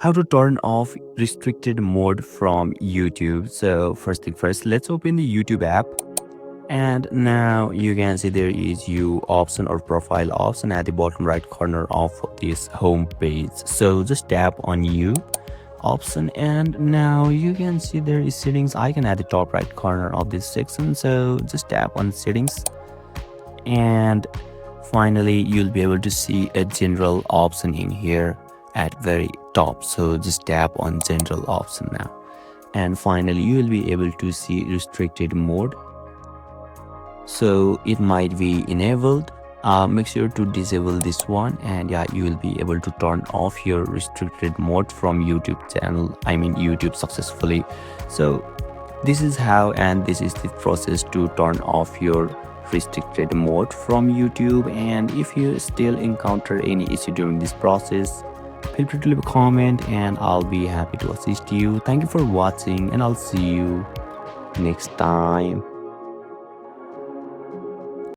How to turn off restricted mode from YouTube. So first thing first, let's open the YouTube app. And now you can see there is you option or profile option at the bottom right corner of this home page. So just tap on you option, and now you can see there is settings icon at the top right corner of this section. So just tap on settings, and finally you'll be able to see a general option in here at very top. So just tap on general option now, and finally you will be able to see restricted mode. So it might be enabled. Make sure to disable this one, and yeah, you will be able to turn off your restricted mode from YouTube channel, YouTube, successfully. So this is how, and this is the process to turn off your restricted mode from YouTube. And if you still encounter any issue during this process, feel free to leave a comment and I'll be happy to assist you. Thank you for watching, and I'll see you next time.